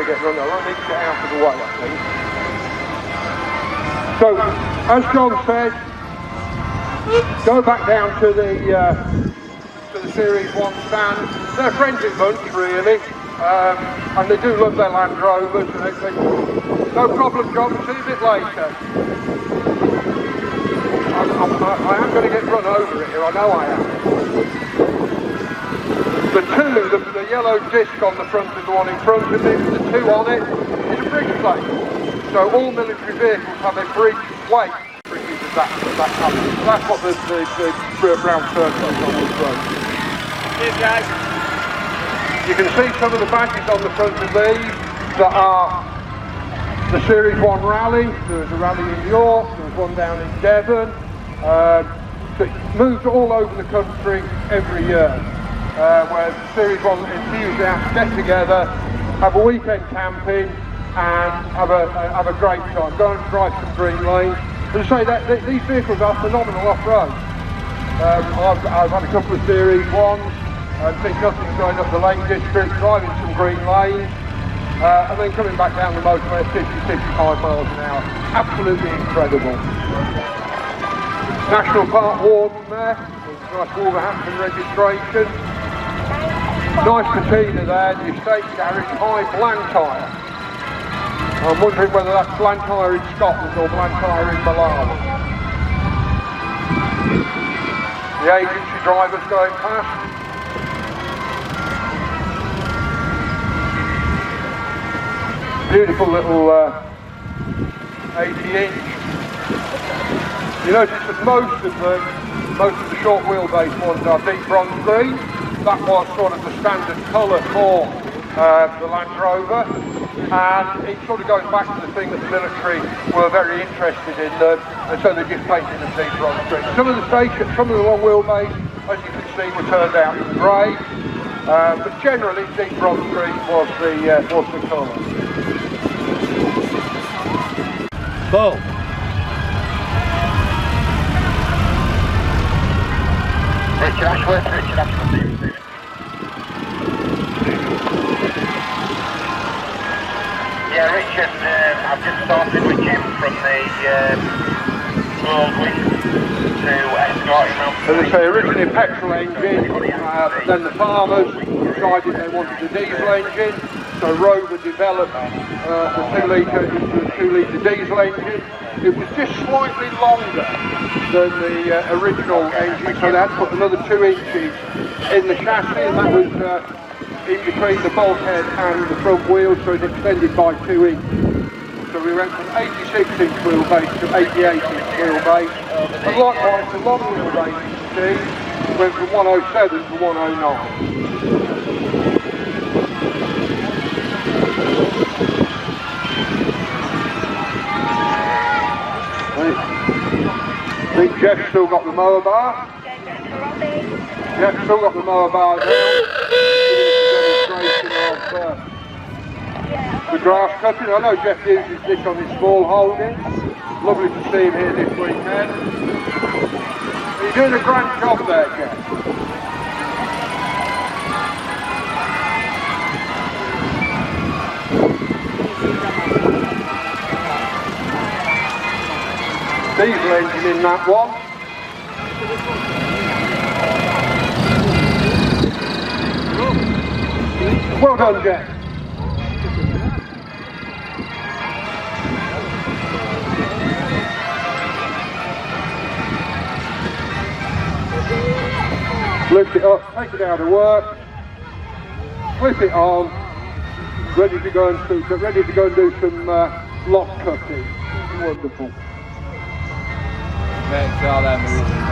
going to get run over. I need to get out of the way, I think. So, as John said, go back down to the Series 1 stand. They're a friendly bunch, really, and they do love their Land Rovers. No problem, John, see you a bit later. I am going to get run over here, I know I am. The yellow disc on the front of the one in front of it, the two on it, is a bridge plate. So all military vehicles have a bridge plate. That happens. So that's what the brown circle is on this road. Cheers, guys. You can see some of the badges on the front of these that are the Series 1 rally. There was a rally in York, there was one down in Devon. So it moves all over the country every year. Where Series 1 enthusiasts get together, have a weekend camping and have a great time. Go and drive some green lanes. As I say, these vehicles are phenomenal off-road. I've had a couple of Series 1s, I think nothing's going up the Lake District, driving some green lanes, and then coming back down the motorway at 50-55 miles an hour. Absolutely incredible. National Park Warden there, nice Wolverhampton registration. Nice patina there, the estate garage, high Blantyre. I'm wondering whether that's Blantyre in Scotland or Blantyre in Malawi. The agency drivers going past. Beautiful little 80-inch. You notice that most of the short wheelbase ones are deep bronze green. That was sort of the standard colour for the Land Rover, and it sort of goes back to the thing that the military were very interested in, and so they just painted them deep bronze green. Some of the long wheelbase, as you can see, were turned out in grey, but generally deep bronze green was the colour. Boom. Richard Ashworth. Yeah, Richard, I've just started with Jim from the Whirlwind to escort him out. As I say, originally a petrol engine, then the farmers decided they wanted a diesel engine, so Rover developed the 2 litre diesel engine. It was just slightly longer than the original engine, so they had to put another 2 inches in the chassis, and that was in between the bulkhead and the front wheels, so it extended by 2 inches. So we went from 86-inch wheelbase to 88-inch wheelbase, and likewise the long wheelbase, you can see, went from 107 to 109. I think Jeff's still got the mower bar. Jeff's still got the mower bar down. Giving us a demonstration of the grass cutting. I know Jeff uses this on his small holding. Lovely to see him here this weekend. You're doing a grand job there, Jeff. Diesel engine in that one. Well done, Jeff. Lift it up, take it out of work, flip it on, ready to go and do some lock cutting. Wonderful. Makes all them moving,